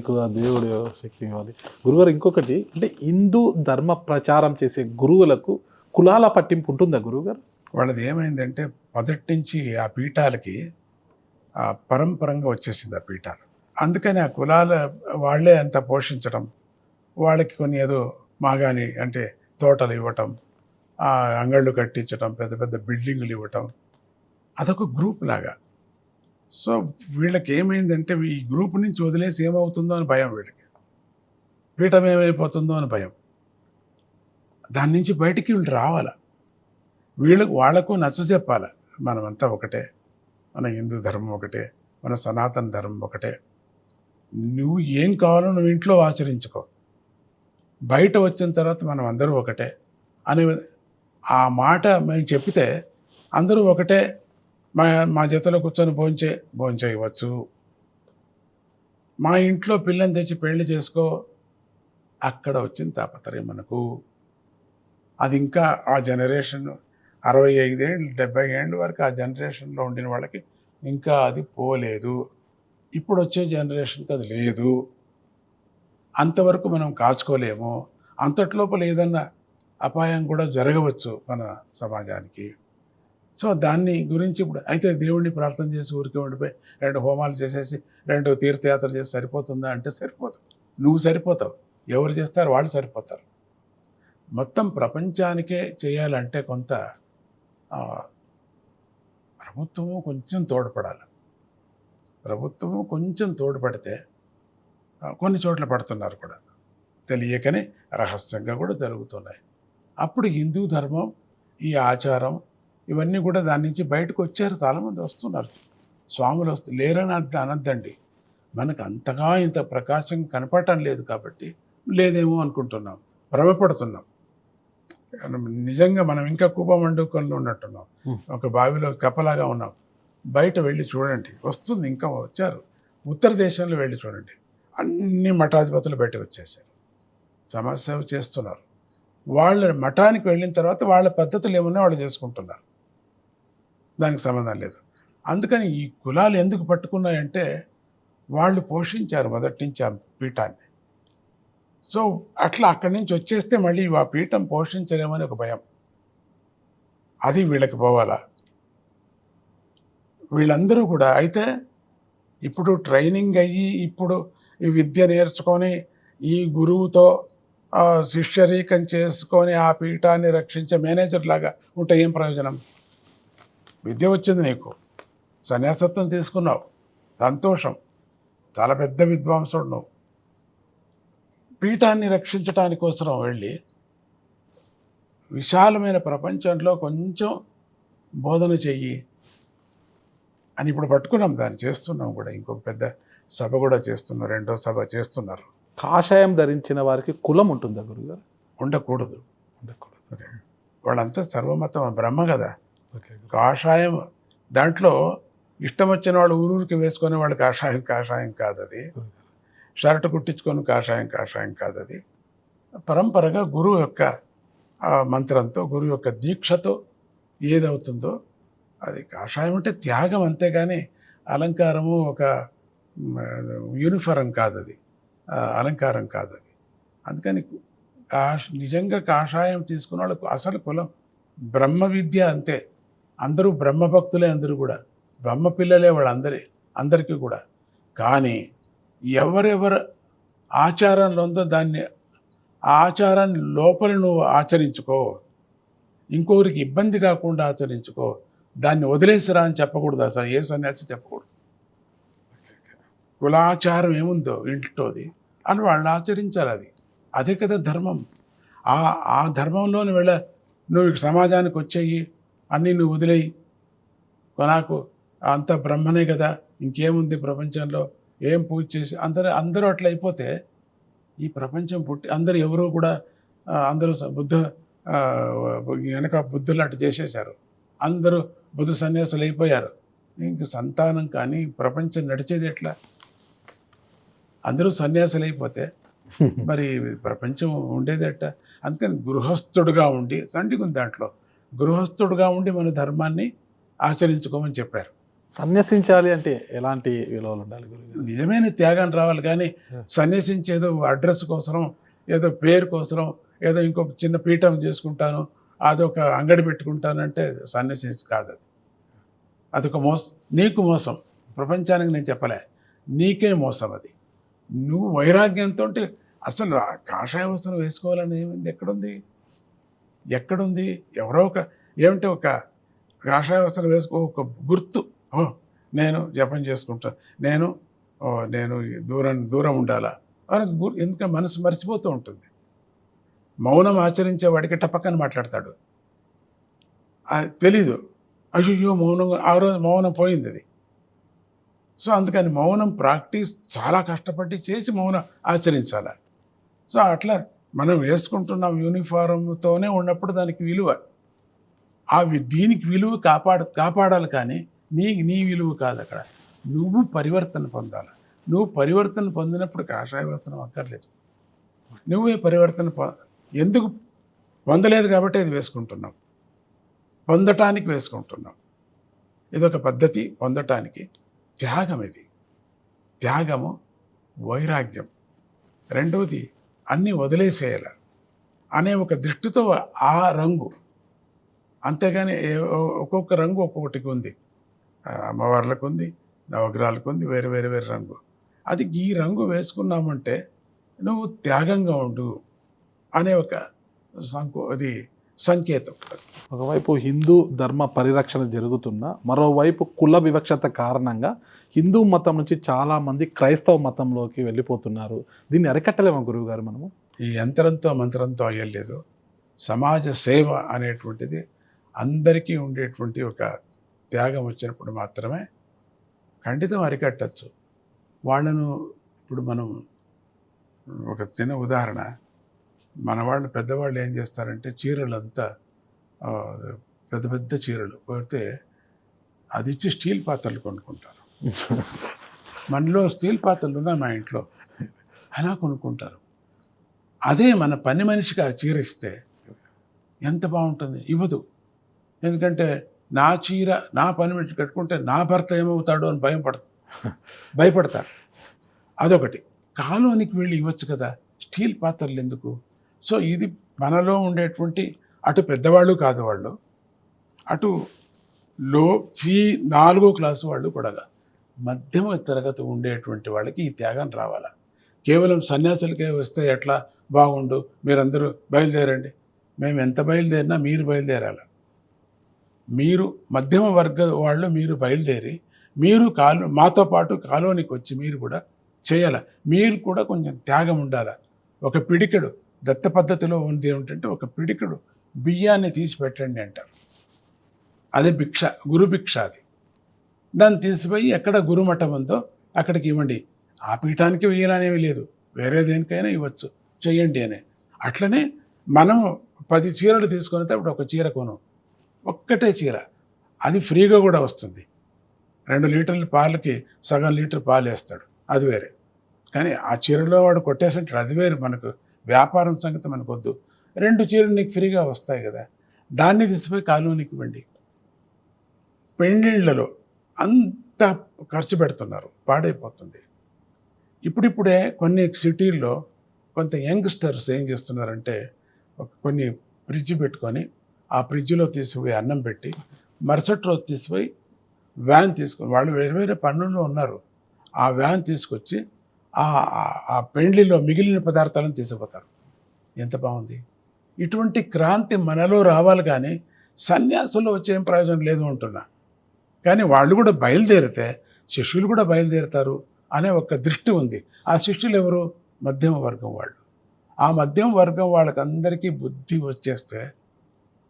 మీకు ఆ దేవుడు శక్తి ఇవ్వాలి. గురుగారు ఇంకొకటి అంటే హిందూ ధర్మ ప్రచారం చేసే గురువులకు కులాల పట్టింపు ఉంటుందా గురువుగారు? వాళ్ళది ఏమైందంటే మొదటి నుంచి ఆ పీఠాలకి పరంపరంగా వచ్చేసింది ఆ పీఠాలు. అందుకని ఆ కులాల వాళ్ళే అంత పోషించడం, వాళ్ళకి కొన్ని ఏదో మాగాని అంటే తోటలు ఇవ్వటం, అంగళ్ళు కట్టించటం, పెద్ద పెద్ద బిల్డింగులు ఇవ్వటం, అదొక గ్రూప్ లాగా. సో వీళ్ళకి ఏమైందంటే ఈ గ్రూప్ నుంచి వదిలేసి ఏమవుతుందో అని భయం వీళ్ళకి, పీఠం ఏమైపోతుందో అని భయం. దాని నుంచి బయటికి వీళ్ళు రావాలా, వాళ్లకు నచ్చజెప్పాలి. మనమంతా ఒకటే, మన హిందూ ధర్మం ఒకటే, మన సనాతన ధర్మం ఒకటే. నువ్వు ఏం కావాలో నువ్వు ఇంట్లో ఆచరించుకో, బయట వచ్చిన తర్వాత మనం అందరూ ఒకటే అనే ఆ మాట మేము చెప్తే అందరూ ఒకటే, మా జతలో కూర్చొని భోంచేయవచ్చు. మా ఇంట్లో పిల్లని తెచ్చి పెళ్లి చేసుకో, అక్కడ వచ్చిన తాపత్రయం మనకు. అది ఇంకా ఆ జనరేషన్ 65 ఏళ్ళు 70 ఏళ్ళ వరకు ఆ జనరేషన్లో ఉండిన వాళ్ళకి ఇంకా అది పోలేదు. ఇప్పుడు వచ్చే జనరేషన్కి అది లేదు. అంతవరకు మనం కాచుకోలేము. అంతట్లోపల ఏదన్నా అపాయం కూడా జరగవచ్చు మన సమాజానికి. సో దాన్ని గురించి ఇప్పుడు అయితే దేవుణ్ణి ప్రార్థన చేసి ఊరికే ఉండిపోయి 2 హోమాలు చేసేసి 2 తీర్థయాత్రలు చేసి సరిపోతుందా అంటే సరిపోదు. నువ్వు సరిపోతావు, ఎవరు చేస్తారు వాళ్ళు సరిపోతారు. మొత్తం ప్రపంచానికే చేయాలంటే కొంత ప్రభుత్వము కొంచెం తోడ్పడాలి. ప్రభుత్వము కొంచెం తోడ్పడితే కొన్ని చోట్ల పడుతున్నారు కూడా, తెలియకనే రహస్యంగా కూడా జరుగుతున్నాయి. అప్పుడు హిందూ ధర్మం, ఈ ఆచారం ఇవన్నీ కూడా దాని నుంచి బయటకు వచ్చారు. చాలామంది వస్తున్నారు, స్వాములు లేరని అనద్దండి. మనకు అంతగా ఇంత ప్రకాశం కనపడటం లేదు కాబట్టి లేదేమో అనుకుంటున్నాం, భ్రమపడుతున్నాం. నిజంగా మనం ఇంకా కూపమండుకంలో ఉన్నట్టున్నాం, ఒక బావిలో కప్పలాగా ఉన్నాం. బయట వెళ్ళి చూడండి, వస్తుంది, ఇంకా వచ్చారు. ఉత్తర దేశంలో వెళ్ళి చూడండి, అన్ని మఠాధిపతులు బయటకు వచ్చేసారు, సమాజసేవ చేస్తున్నారు. వాళ్ళ మఠానికి వెళ్ళిన తర్వాత వాళ్ళ పద్ధతులు ఏమన్నా వాళ్ళు చేసుకుంటున్నారు, దానికి సంబంధం లేదు. అందుకని ఈ కులాలు ఎందుకు పట్టుకున్నాయంటే వాళ్ళు పోషించారు మొదటి నుంచి ఆ పీఠాన్ని. సో అట్లా అక్కడి నుంచి వచ్చేస్తే మళ్ళీ ఆ పీఠం పోషించలేమని ఒక భయం, అది వీళ్ళకి పోవాలా. వీళ్ళందరూ కూడా అయితే ఇప్పుడు ట్రైనింగ్ అయ్యి ఇప్పుడు ఈ విద్య నేర్చుకొని ఈ గురువుతో శిష్యరీకం చేసుకొని ఆ పీఠాన్ని రక్షించే మేనేజర్ లాగా ఉంటే ఏం ప్రయోజనం? విద్య వచ్చింది నీకు, సన్యాసత్వం తీసుకున్నావు, సంతోషం, చాలా పెద్ద విద్వాంసుడు నువ్వు. పీఠాన్ని రక్షించటానికి కోసం వెళ్ళి విశాలమైన ప్రపంచంలో కొంచెం బోధన చెయ్యి అని ఇప్పుడు పట్టుకున్నాం, దాన్ని చేస్తున్నాం కూడా. ఇంకొక పెద్ద సభ కూడా చేస్తున్నారు, 2వ సభ చేస్తున్నారు. కాషాయం ధరించిన వారికి కులం ఉంటుందా గురుగారు? ఉండకూడదు. వాళ్ళంతా సర్వమతం బ్రహ్మ కదా. కాషాయం దాంట్లో ఇష్టం వచ్చిన వాళ్ళు ఊరికి వేసుకునే వాళ్ళు కాషాయం కాదు అది. షర్ట్ కుట్టించుకొని కాషాయం కాదు అది. పరంపరగా గురువు యొక్క మంత్రంతో, గురువు యొక్క దీక్షతో ఏదవుతుందో అది కాషాయం. అంటే త్యాగం, అంతేగాని అలంకారము ఒక యూనిఫారం కాదు అది, అలంకారం కాదు అది. అందుకని నిజంగా కాషాయం తీసుకున్న వాళ్ళకు అసలు కులం బ్రహ్మ విద్య అంతే. అందరూ బ్రహ్మభక్తులే, అందరూ కూడా బ్రహ్మ పిల్లలే అందరికీ కూడా. కానీ ఎవరెవరు ఆచారంలో ఉందో దాన్ని ఆచారాన్ని లోపల నువ్వు ఆచరించుకో, ఇంకొకరికి ఇబ్బంది కాకుండా ఆచరించుకో, దాన్ని వదిలేసిరా అని చెప్పకూడదు. అసలు ఏ సన్యాసి చెప్పకూడదు. కులాచారం ఏముందో ఇంట్లోది అని వాళ్ళు ఆచరించాలి. అదే కదా ధర్మం. ఆ ధర్మంలోని నువ్వు సమాజానికి వచ్చేయి, అన్నీ నువ్వు వదిలేయి, నాకు అంత బ్రహ్మనే కదా, ఇంకేముంది ప్రపంచంలో, ఏం పూజ చేసి అందరూ అట్లా అయిపోతే ఈ ప్రపంచం అందరూ ఎవరు కూడా అందరూ వెనక బుద్ధులు అట్టు చేసేశారు, అందరూ బుద్ధ సన్యాసులు అయిపోయారు. ఇంక సంతానం కానీ ప్రపంచం నడిచేది ఎట్లా? అందరూ సన్యాసులు అయిపోతే మరి ప్రపంచం ఉండేది ఎట్లా? అందుకని గృహస్థుడుగా ఉండి, తండ్రికి దాంట్లో గృహస్థుడుగా ఉండి మన ధర్మాన్ని ఆచరించుకోమని చెప్పారు. సన్యసించాలి అంటే ఎలాంటి విలువలు ఉండాలి గురుగారు? నిజమైన త్యాగం రావాలి. కానీ సన్యసించి ఏదో అడ్రస్ కోసరం, ఏదో పేరు కోసరం, ఏదో ఇంకొక చిన్న పీఠం చేసుకుంటాను, అదొక అంగడి పెట్టుకుంటానంటే సన్యసించి కాదు అది. అదొక మోసం, నీకు మోసం. ప్రపంచానికి నేను చెప్పలే, నీకే మోసం అది. నువ్వు వైరాగ్యంతో అసలు ఆ కాషాయ వస్త్రం వేసుకోవాలని ఏమైంది? ఎక్కడుంది? ఎవరో ఒక ఏమిటి ఒక కాషాయ వస్త్రం వేసుకో, ఒక గుర్తు, ఓ నేను జపం చేసుకుంటాను, నేను దూరం ఉండాలా అని ఎందుకంటే మనసు మర్చిపోతూ ఉంటుంది. మౌనం ఆచరించే వాడికి టపక్కన మాట్లాడతాడు, తెలీదు, అయ్యో మౌనం, ఆ రోజు మౌనం పోయింది అది. సో అందుకని మౌనం ప్రాక్టీస్ చాలా కష్టపడి చేసి మౌనం ఆచరించాలి. సో అట్లా మనం వేసుకుంటున్నాం యూనిఫారంతోనే ఉన్నప్పుడు దానికి విలువ, దీనికి విలువ కాపాడాలి. కానీ నీ విలువ కాదు అక్కడ. నువ్వు పరివర్తన పొందాలి. నువ్వు పరివర్తన పొందినప్పుడు కాషాయ వస్త్రం అక్కర్లేదు. నువ్వే పరివర్తన ఎందుకు పొందలేదు కాబట్టి అది వేసుకుంటున్నావు, పొందటానికి వేసుకుంటున్నావు. ఇదొక పద్ధతి పొందటానికి. త్యాగం ఇది, త్యాగము, వైరాగ్యం. రెండవది అన్నీ వదిలేసేయాల అనే ఒక దృష్టితో ఆ రంగు. అంతేగాని ఒక్కొక్క రంగు ఒక్కొక్కటికి ఉంది, అమ్మవార్లకు ఉంది, నవగ్రహాలకు ఉంది, వేరే వేరే వేరే రంగు. అది ఈ రంగు వేసుకున్నామంటే నువ్వు త్యాగంగా ఉండు అనే ఒక సంకేతం. ఒకవైపు హిందూ ధర్మ పరిరక్షణ జరుగుతున్నా, మరోవైపు కుల వివక్షత కారణంగా హిందూ మతం నుంచి చాలామంది క్రైస్తవ మతంలోకి వెళ్ళిపోతున్నారు. దీన్ని అరికట్టలేమా గురువు గారు మనము? ఈ యంత్రంతో మంత్రంతో అయ్యలేదు. సమాజ సేవ అనేటువంటిది అందరికీ ఉండేటువంటి ఒక త్యాగం వచ్చినప్పుడు మాత్రమే ఖండితం అరికట్టచ్చు. వాళ్ళను ఇప్పుడు మనం ఒక చిన్న ఉదాహరణ, మన వాళ్ళు పెద్దవాళ్ళు ఏం చేస్తారంటే చీరలంతా పెద్ద పెద్ద చీరలు పోతే అది ఇచ్చి స్టీల్ పాత్రలు కొనుక్కుంటారు. మనలో స్టీల్ పాత్రలు ఉన్నాయి మా ఇంట్లో, అలా కొనుక్కుంటారు. అదే మన పని మనిషికి ఆ చీర ఇస్తే ఎంత బాగుంటుంది. ఇవ్వదు. ఎందుకంటే నా చీర నా పని మనిషి కట్టుకుంటే నా భర్త ఏమవుతాడో అని భయపడతారు. అదొకటి. కాలోనికి వెళ్ళి ఇవ్వచ్చు కదా, స్టీల్ పాత్రలు ఎందుకు? సో ఇది మనలో ఉండేటువంటి, అటు పెద్దవాళ్ళు కాదు వాళ్ళు, అటు లో 4వ క్లాసు వాళ్ళు కూడా మధ్యమ తరగతి ఉండేటువంటి వాళ్ళకి ఈ త్యాగం రావాలా. కేవలం సన్యాసులకే వస్తే ఎట్లా బాగుండు, మీరందరూ బయలుదేరండి. మేము ఎంత బయలుదేరినా మీరు బయలుదేరాలి. మీరు మధ్యమ వర్గ వాళ్ళు మీరు బయలుదేరి మీరు మాతో పాటు కాలోనికి వచ్చి మీరు కూడా చేయాలి. మీరు కూడా కొంచెం త్యాగం ఉండాలి. ఒక పిడికెడు దత్త పద్ధతిలో ఉంది ఏమిటంటే ఒక పిడికెడు బియ్యాన్ని తీసి పెట్టండి అంటారు. అదే భిక్ష, గురు భిక్ష. అది దాన్ని తీసిపోయి ఎక్కడ గురుమఠం ఉందో అక్కడికి ఇవ్వండి. ఆ పీఠానికి వేయాలనేవి లేదు, వేరే దేనికైనా ఇవ్వచ్చు, చెయ్యండి అని. అట్లనే మనం 10 చీరలు తీసుకొని అప్పుడు ఒక చీర కొను, ఒక్కటే చీర, అది ఫ్రీగా కూడా వస్తుంది. 2 లీటర్ల పాలకి సగం లీటర్ పాలు వేస్తాడు, అది వేరే. కానీ ఆ చీరలో వాడు కొట్టేస్తుంటాడు, అది వేరు. మనకు వ్యాపారం సంగతి మనకు వద్దు. 2 చీరలు నీకు ఫ్రీగా వస్తాయి కదా, దాన్ని తీసిపోయి కాలువనికి ఇవ్వండి. పెళ్ళిళ్ళలో అంత ఖర్చు పెడుతున్నారు, పాడైపోతుంది. ఇప్పుడిప్పుడే కొన్ని సిటీల్లో కొంత యంగ్స్టర్స్ ఏం చేస్తున్నారంటే కొన్ని ఫ్రిడ్జ్ పెట్టుకొని ఆ ఫ్రిడ్జ్లో తీసుకుపోయి అన్నం పెట్టి మరుసటి రోజు తీసుకుపోయి వ్యాన్ తీసుకొని, వాళ్ళు వేరే వేరే పనుల్లో ఉన్నారు, ఆ వ్యాన్ తీసుకొచ్చి ఆ పెండ్లిలో మిగిలిన పదార్థాలను తీసుకుపోతారు. ఎంత బాగుంది. ఇటువంటి క్రాంతి మనలో రావాలి. కానీ సన్యాసుల్లో వచ్చే ఏం ప్రయోజనం లేదు అంటున్నా. కానీ వాళ్ళు కూడా బయలుదేరితే శిష్యులు కూడా బయలుదేరుతారు అనే ఒక దృష్టి ఉంది. ఆ శిష్యులు ఎవరు? మధ్యమ వర్గం వాళ్ళు. ఆ మధ్యమ వర్గం వాళ్ళకందరికీ బుద్ధి వచ్చేస్తే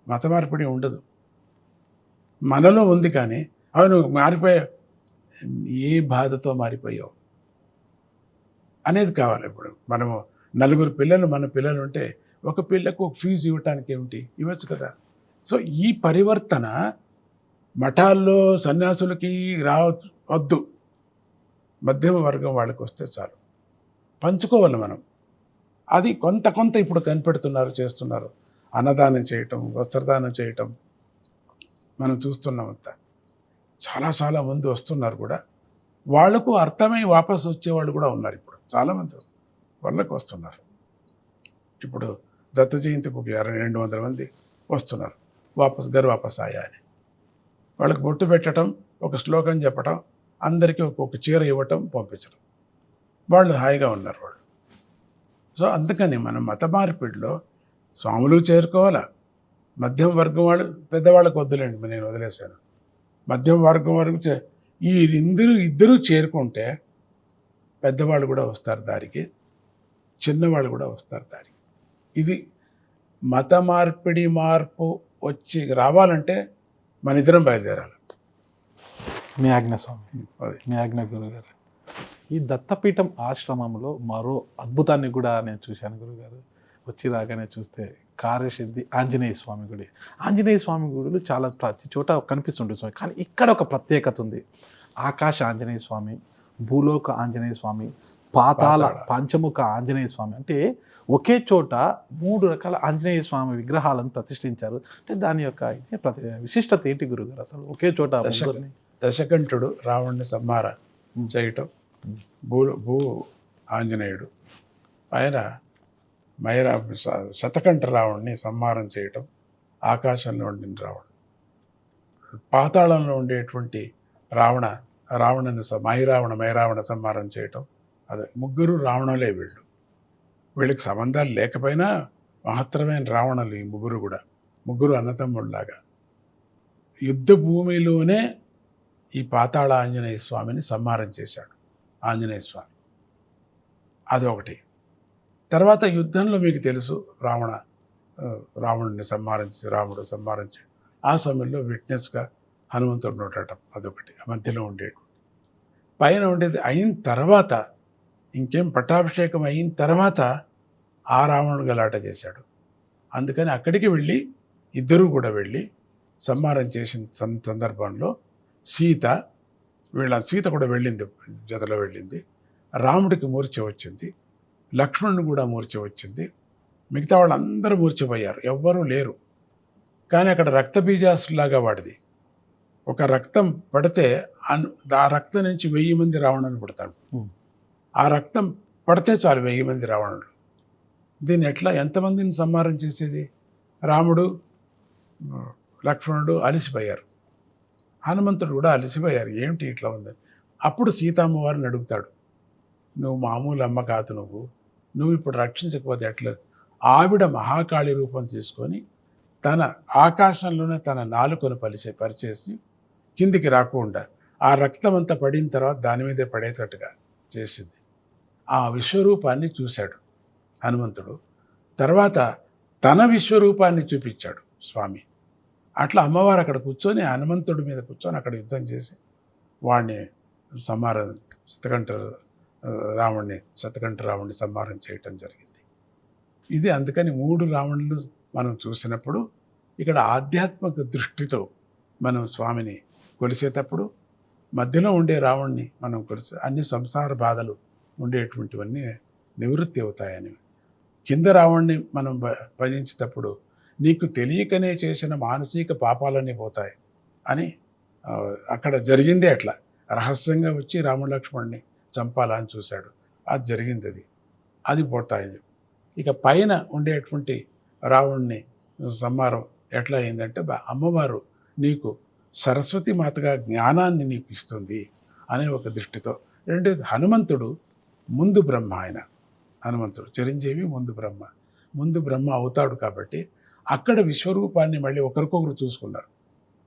మత మార్పిడి ఉండదు. మనలో ఉంది, కానీ అవును మారిపోయావు, ఏ బాధతో మారిపోయావు అనేది కావాలి. ఇప్పుడు మనము 4 పిల్లలు, మన పిల్లలు ఉంటే ఒక పిల్లకు ఒక ఫీజు ఇవ్వటానికి ఏమిటి, ఇవ్వచ్చు కదా. సో ఈ పరివర్తన మఠాల్లో సన్యాసులకి వద్దు, మధ్యమ వర్గం వాళ్ళకి వస్తే చాలు. పంచుకోవాలి మనం. అది కొంత ఇప్పుడు కనిపెడుతున్నారు, చేస్తున్నారు. అన్నదానం చేయటం, వస్త్రదానం చేయటం మనం చూస్తున్నాం. అంతా చాలా చాలా మంది వస్తున్నారు కూడా. వాళ్లకు అర్థమై వాపసు వచ్చేవాళ్ళు కూడా ఉన్నారు. ఇప్పుడు చాలామంది వాళ్ళకి వస్తున్నారు. ఇప్పుడు దత్త జయంతికి ఒక 200 మంది వస్తున్నారు. घर वापस आया అని వాళ్ళకి బొట్టు పెట్టడం, ఒక శ్లోకం చెప్పడం, అందరికీ ఒక్కొక్క చీర ఇవ్వటం, పంపించడం. వాళ్ళు హాయిగా ఉన్నారు వాళ్ళు. సో అందుకని మనం మత మార్పిడిలో స్వాములు చేరుకోవాలా. మధ్యం వర్గం వాళ్ళు, పెద్దవాళ్ళకి వద్దులేండి, నేను వదిలేశాను. మధ్యం వర్గం వరకు ఈ ఇద్దరూ చేరుకుంటే పెద్దవాళ్ళు కూడా వస్తారు దారికి, చిన్నవాళ్ళు కూడా వస్తారు దారికి. ఇది మత మార్పు వచ్చి రావాలంటే మన ఇద్దరం బయలుదేరాలి. మీ ఆజ్ఞ స్వామి, మీ ఆజ్ఞ గురుగారు. ఈ దత్తపీఠం ఆశ్రమంలో మరో అద్భుతాన్ని కూడా నేను చూశాను గురుగారు. వచ్చి రాగానే చూస్తే కార్యసిద్ధి ఆంజనేయ స్వామి గుడి. ఆంజనేయ స్వామి గుడులు చాలా ప్రతి చోట కనిపిస్తుంటుంది స్వామి, కానీ ఇక్కడ ఒక ప్రత్యేకత ఉంది. ఆకాశ ఆంజనేయ స్వామి, భూలోక ఆంజనేయ స్వామి, పాతాళ పంచముఖ ఆంజనేయ స్వామి. అంటే ఒకే చోట 3 రకాల ఆంజనేయ స్వామి విగ్రహాలను ప్రతిష్ఠించారు. అంటే దాని యొక్క విశిష్టత ఏంటి గురుగారు? అసలు ఒకే చోట దశకంఠుడు రావణ్ణి సంహార చేయటం, భూ ఆంజనేయుడు ఆయన శతకంఠ రావణ్ణి సంహారం చేయటం, ఆకాశంలో ఉండిన రావణుడు, పాతాళంలో ఉండేటువంటి రావణుని మైరావణ సంహారం చేయటం. అదే ముగ్గురు రావణులే వీళ్ళు. వీళ్ళకి సంబంధాలు లేకపోయినా మహత్తరమైన రావణులు ఈ ముగ్గురు కూడా. ముగ్గురు అన్నతమ్ముళ్ళలాగా యుద్ధ భూమిలోనే ఈ పాతాళ ఆంజనేయ స్వామిని సంహారం చేశాడు ఆంజనేయ స్వామి. అదొకటి. తర్వాత యుద్ధంలో మీకు తెలుసు, రావణుడిని రాముడు సంహారించి ఆ సమయంలో విట్నెస్గా హనుమంతుడు ఉండటం, అదొకటి. మధ్యలో ఉండేది. పైన ఉండేది అయిన తర్వాత, ఇంకేం పట్టాభిషేకం అయిన తర్వాత ఆ రావణుడు గలాట చేశాడు. అందుకని అక్కడికి వెళ్ళి ఇద్దరూ కూడా వెళ్ళి సంహారం చేసిన సందర్భంలో సీత కూడా వెళ్ళింది, జతలో వెళ్ళింది. రాముడికి మూర్ఛ వచ్చింది, లక్ష్మణుడు కూడా మూర్ఛ వచ్చింది, మిగతా వాళ్ళందరూ మూర్ఛపోయారు, ఎవ్వరూ లేరు. కానీ అక్కడ రక్తబీజాసులాగా వాడిది. ఒక రక్తం పడితే ఆ రక్తం నుంచి 1000 మంది రావణులు పుడతాడు. ఆ రక్తం పడితే చాలు 1000 మంది రావణులు. దీన్ని ఎంతమందిని సంహారం చేసేది? రాముడు, లక్ష్మణుడు అలసిపోయారు, హనుమంతుడు కూడా అలసిపోయారు. ఏమిటి ఇట్లా ఉంది? అప్పుడు సీతమ్మవారిని అడుగుతాడు, నువ్వు మామూలు అమ్మ కాదు, నువ్వు ఇప్పుడు రక్షించకపోతే ఎట్లా? ఆవిడ మహాకాళి రూపం తీసుకొని తన ఆకాశంలోనే తన నాలుకను పరిచేసి కిందికి రాకుండా ఆ రక్తం అంతా పడిన తర్వాత దాని మీదే పడేటట్టుగా చేసింది. ఆ విశ్వరూపాన్ని చూశాడు హనుమంతుడు. తర్వాత తన విశ్వరూపాన్ని చూపించాడు స్వామి. అట్లా అమ్మవారు అక్కడ కూర్చొని, హనుమంతుడి మీద కూర్చొని అక్కడ యుద్ధం చేసి వాడిని శతకంఠ రావణ్ణి సంహారం చేయటం జరిగింది. ఇది అందుకని 3 రావణులు మనం చూసినప్పుడు ఇక్కడ ఆధ్యాత్మిక దృష్టితో మనం స్వామిని కొలిసేటప్పుడు మధ్యలో ఉండే రావణ్ణి మనం కొలిసే అన్ని సంసార బాధలు ఉండేటువంటివన్నీ నివృత్తి అవుతాయని, కింద రావణ్ణి మనం భజించేటప్పుడు నీకు తెలియకనే చేసిన మానసిక పాపాలన్నీ పోతాయి అని అక్కడ జరిగిందే. అట్లా రహస్యంగా వచ్చి రాముడు లక్ష్మణుడిని చంపాలని చూశాడు, అది జరిగింది, అది పోతాయి. ఇక పైన ఉండేటువంటి రావణ్ణి సంహారం ఎట్లా అయిందంటే, అమ్మవారు నీకు సరస్వతి మాతగా జ్ఞానాన్ని నీకు ఇస్తుంది అనే ఒక దృష్టితో. రెండోది హనుమంతుడు ముందు బ్రహ్మ. ఆయన హనుమంతుడు చిరంజీవి, ముందు బ్రహ్మ అవుతాడు. కాబట్టి అక్కడ విశ్వరూపాన్ని మళ్ళీ ఒకరికొకరు చూసుకున్నారు,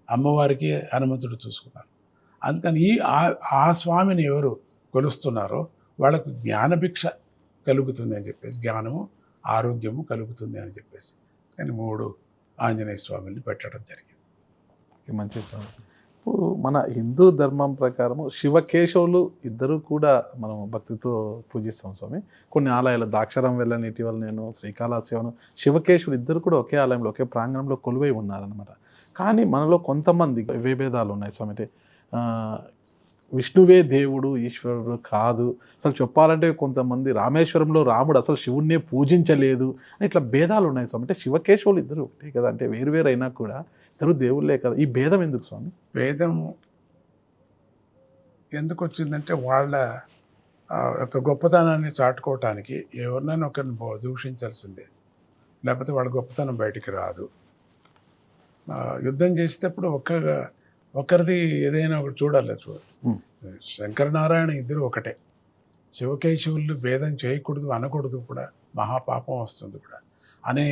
అమ్మవారికి హనుమంతుడు చూసుకున్నారు. అందుకని ఆ స్వామిని ఎవరు కొలుస్తున్నారో వాళ్ళకు జ్ఞానభిక్ష కలుగుతుంది అని చెప్పేసి, జ్ఞానము ఆరోగ్యము కలుగుతుంది అని చెప్పేసి కానీ 3 ఆంజనేయ స్వామిని పెట్టడం జరిగింది. మంచి స్వామి. ఇప్పుడు మన హిందూ ధర్మం ప్రకారము శివకేశవులు ఇద్దరు కూడా మనం భక్తితో పూజిస్తాం స్వామి. కొన్ని ఆలయాలు దాక్షరం వెళ్ళని ఇటీవల నేను శ్రీకాళహస్తిను, శివకేశవులు ఇద్దరు కూడా ఒకే ఆలయంలో ఒకే ప్రాంగణంలో కొలువై ఉన్నారనమాట. కానీ మనలో కొంతమంది విభేదాలు ఉన్నాయి స్వామి. అంటే విష్ణువే దేవుడు, ఈశ్వరుడు కాదు. అసలు చెప్పాలంటే కొంతమంది రామేశ్వరంలో రాముడు అసలు శివుణ్ణే పూజించలేదు అని ఇట్లా భేదాలు ఉన్నాయి స్వామి. అంటే శివకేశవులు ఇద్దరు ఒకటే కదా, అంటే వేరువేరు అయినా కూడా ఇద్దరు దేవుళ్ళే కదా, ఈ భేదం ఎందుకు స్వామి? భేదం ఎందుకు వచ్చిందంటే వాళ్ళ యొక్క గొప్పతనాన్ని చాటుకోవటానికి ఎవరినైనా ఒకరిని దూషించాల్సిందే, లేకపోతే వాళ్ళ గొప్పతనం బయటికి రాదు. యుద్ధం చేసేటప్పుడు ఒకరిది ఏదైనా ఒకటి చూడాలి. ఉమ్. శంకరనారాయణ ఇద్దరు ఒకటే. శివకేశవులు భేదం చేయకూడదు, అనకూడదు కూడా, మహాపాపం వస్తుంది కూడా అనే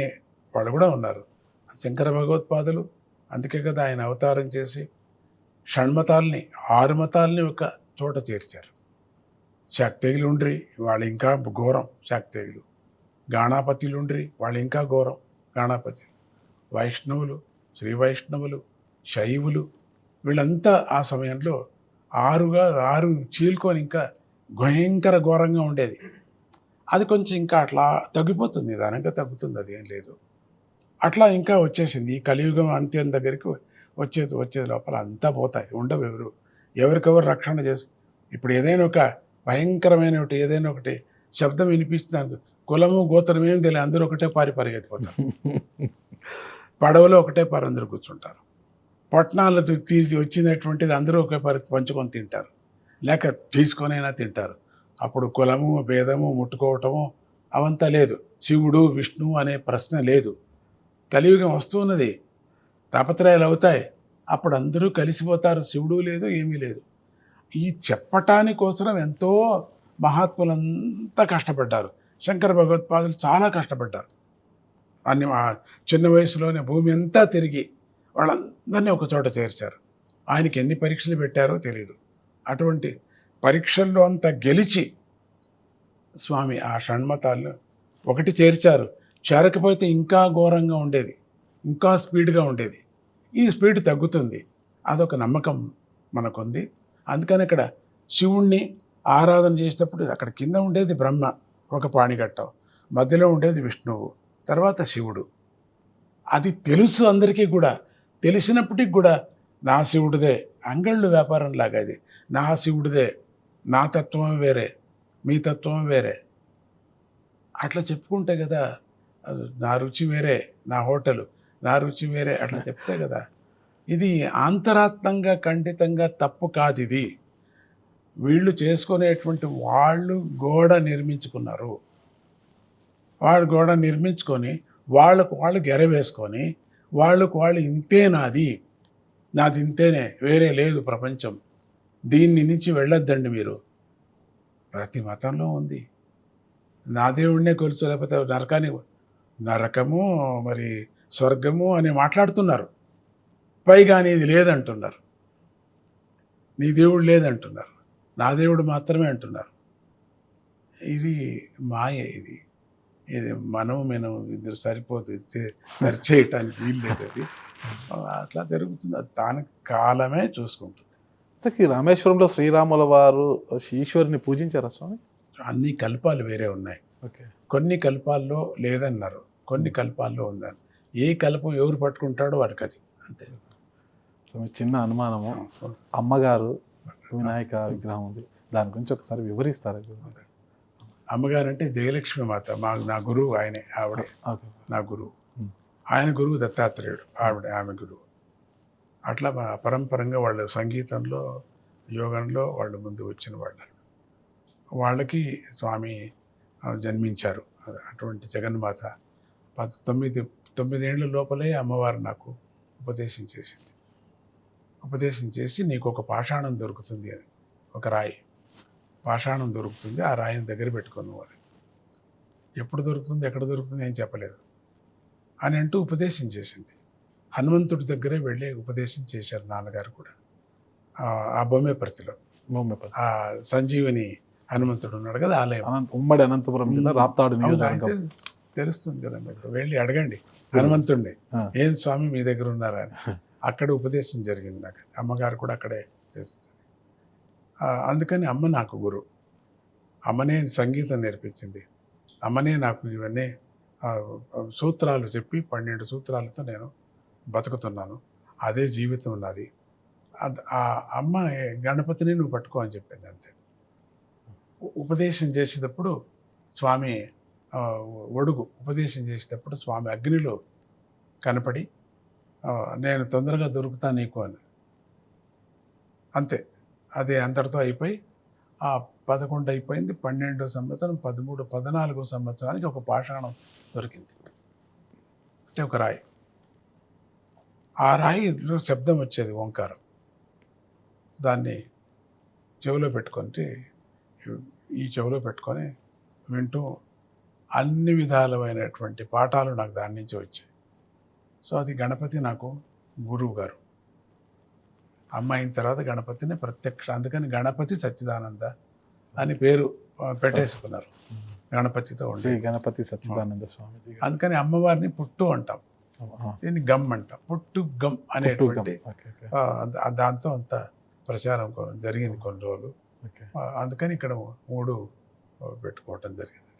వాళ్ళు కూడా ఉన్నారు. శంకర భగవత్పాదులు అందుకే కదా ఆయన అవతారం చేసి షణ్మతాల్ని 6 మతాల్ని ఒక చోట చేర్చారు. శాక్తేయులు ఉండ్రి వాళ్ళు ఇంకా ఘోరం శాక్తేయులు, గాణాపతిలు ఉండ్రి వాళ్ళు ఇంకా ఘోరం గాణాపతి, వైష్ణవులు, శ్రీ వైష్ణవులు, శైవులు వీళ్ళంతా ఆ సమయంలో 6 చీల్కొని ఇంకా భయంకర ఘోరంగా ఉండేది. అది కొంచెం ఇంకా అట్లా తగ్గిపోతుంది, నిదానంగా తగ్గుతుంది, అది ఏం లేదు. అట్లా ఇంకా వచ్చేసింది ఈ కలియుగం అంత్యం దగ్గరికి వచ్చేది లోపల అంతా పోతాయి, ఉండవు. ఎవరికెవరు రక్షణ చేసి ఇప్పుడు ఏదైనా ఒక భయంకరమైన ఏదైనా ఒకటి శబ్దం వినిపిస్తుంది, కులము గోత్రం ఏం తెలియదు, అందరూ ఒకటే పరిగెత్తిపోతారు. పడవలో ఒకటే అందరూ కూర్చుంటారు. పట్టణాలు తీసి వచ్చినటువంటిది అందరూ ఒకే పంచుకొని తింటారు, లేక తీసుకొనైనా తింటారు. అప్పుడు కులము భేదము ముట్టుకోవటము అవంతా లేదు. శివుడు విష్ణువు అనే ప్రశ్న లేదు. కలియుగం వస్తున్నది, తాపత్రయాలు అవుతాయి, అప్పుడు అందరూ కలిసిపోతారు. శివుడు లేదు, ఏమీ లేదు. ఈ చెప్పటానికోసం ఎంతో మహాత్ములంతా కష్టపడ్డారు. శంకర భగవత్పాదులు చాలా కష్టపడ్డారు. అన్ని చిన్న వయసులోనే భూమి అంతా తిరిగి వాళ్ళందరినీ ఒక చోట చేర్చారు. ఆయనకి ఎన్ని పరీక్షలు పెట్టారో తెలియదు. అటువంటి పరీక్షల్లో అంతా గెలిచి స్వామి ఆ షణ్మతాలను ఒకటి చేర్చారు. చేరకపోతే ఇంకా ఘోరంగా ఉండేది, ఇంకా స్పీడ్గా ఉండేది. ఈ స్పీడ్ తగ్గుతుంది, అదొక నమ్మకం మనకుంది. అందుకని ఇక్కడ శివుణ్ణి ఆరాధన చేసేటప్పుడు అక్కడ కింద ఉండేది బ్రహ్మ, ఒక పాణిఘట్టం, మధ్యలో ఉండేది విష్ణువు, తర్వాత శివుడు. అది తెలుసు అందరికీ కూడా. తెలిసినప్పటికి కూడా నా శివుడిదే, అంగళ్ళు వ్యాపారం లాగా ఇది, నా శివుడిదే, నా తత్వం వేరే, మీ తత్వం వేరే, అట్లా చెప్పుకుంటే కదా. నా రుచి వేరే, నా హోటలు, నా రుచి వేరే, అట్లా చెప్తే కదా. ఇది ఆంతరాత్మంగా ఖండితంగా తప్పు కాదు. ఇది వీళ్ళు చేసుకునేటువంటి వాళ్ళు గోడ నిర్మించుకున్నారు. వాళ్ళు గోడ నిర్మించుకొని వాళ్ళకు వాళ్ళు గెర వేసుకొని వాళ్ళకు వాళ్ళు ఇంతే నాది ఇంతేనే, వేరే లేదు ప్రపంచం, దీన్ని నుంచి వెళ్ళొద్దండి మీరు. ప్రతి మతంలో ఉంది. నా దేవుడినే కొలుసు, లేకపోతే నరకము మరి స్వర్గము అని మాట్లాడుతున్నారు. పైగా నీది లేదంటున్నారు, నీ దేవుడు లేదంటున్నారు, నా దేవుడు మాత్రమే అంటున్నారు. ఇది మాయ. ఇది మనం ఇద్దరు సరిపోతుంది, సరిచేయటానికి వీలు లేదు. అది అట్లా జరుగుతుంది. దానికి కాలమే చూసుకుంటుంది. రామేశ్వరంలో శ్రీరాముల వారు ఈశ్వరుని పూజించారా స్వామి? అన్ని కల్పాలు వేరే ఉన్నాయి. ఓకే. కొన్ని కల్పాల్లో లేదన్నారు, కొన్ని కల్పాల్లో ఉందని. ఏ కల్పం ఎవరు పట్టుకుంటాడో వాడికి అది అంతే. సో చిన్న అనుమానము, అమ్మగారు వినాయక విగ్రహం ఉంది, దాని గురించి ఒకసారి వివరిస్తారా? అమ్మగారు అంటే జయలక్ష్మి మాత, నా గురువు ఆయనే, ఆవిడే నా గురువు. ఆయన గురువు దత్తాత్రేయుడు, ఆమె గురువు. అట్లా పరంపరంగా వాళ్ళు సంగీతంలో యోగంలో వాళ్ళు ముందు వచ్చిన వాళ్ళకి స్వామి జన్మించారు. అటువంటి జగన్మాత 9 ఏళ్ళ లోపలే అమ్మవారు నాకు ఉపదేశం చేసి నీకు ఒక పాషాణం దొరుకుతుంది అని, ఒక రాయి పాషాణం దొరుకుతుంది, ఆ రాయిని దగ్గర పెట్టుకుని వారు. ఎప్పుడు దొరుకుతుంది, ఎక్కడ దొరుకుతుంది ఏం చెప్పలేదు అని అంటూ ఉపదేశం చేసింది. హనుమంతుడి దగ్గరే వెళ్ళి ఉపదేశం చేశారు నాన్నగారు కూడా. ఆ బొమ్మేపర్తిలో ఆ సంజీవని హనుమంతుడు ఉన్నాడు కదా, ఆలయం, ఉమ్మడి అనంతపురం జిల్లా రాప్తాడు నియోజకవర్గం. తెలుస్తుంది కదా మీకు, వెళ్ళి అడగండి హనుమంతుడిని, ఏం స్వామి మీ దగ్గర ఉన్నారా అని. అక్కడ ఉపదేశం జరిగింది నాకు. అమ్మగారు కూడా అక్కడే చేస్తుంది. అందుకని అమ్మ నాకు గురువు. అమ్మనే సంగీతం నేర్పించింది. అమ్మనే నాకు ఇవన్నీ సూత్రాలు చెప్పి 12 సూత్రాలతో నేను బతుకుతున్నాను. అదే జీవితం ఉన్నది. ఆ అమ్మ గణపతిని నువ్వు పట్టుకో అని చెప్పింది అంతే. ఉపదేశం చేసేటప్పుడు స్వామి ఉపదేశం చేసేటప్పుడు స్వామి అగ్నిలో కనపడి నేను తొందరగా దొరుకుతా నీకు అని, అంతే. అది అంతటితో అయిపోయి ఆ 11 అయిపోయింది. 12వ సంవత్సరం 13, 14వ సంవత్సరానికి ఒక పాషాణం దొరికింది. అంటే ఒక రాయి. ఆ రాయిలో శబ్దం వచ్చేది, ఓంకారం. దాన్ని చెవిలో పెట్టుకొని, ఈ చెవిలో పెట్టుకొని వింటూ అన్ని విధాలమైనటువంటి పాఠాలు నాకు దాని నుంచి వచ్చాయి. సో అది గణపతి నాకు గురువు గారు. అమ్మ అయిన తర్వాత గణపతిని ప్రత్యక్ష, అందుకని గణపతి సచ్చిదానంద అని పేరు పెట్టేసుకున్నారు. గణపతితో శ్రీ ఉండే. గణపతి సచ్చిదానంద స్వామిజీ గారు. అందుకని అమ్మవారిని పుట్టు అంటాం, ఆ, దీన్ని గమ్ అంటాం. పుట్టు గమ్ అనేటువంటి ఓకే, ఓకే, దాంతో అంత ప్రచారం జరిగింది కొన్ని రోజులు. ఓకే. అందుకని ఇక్కడ 3 పెట్టుకోవటం జరిగింది.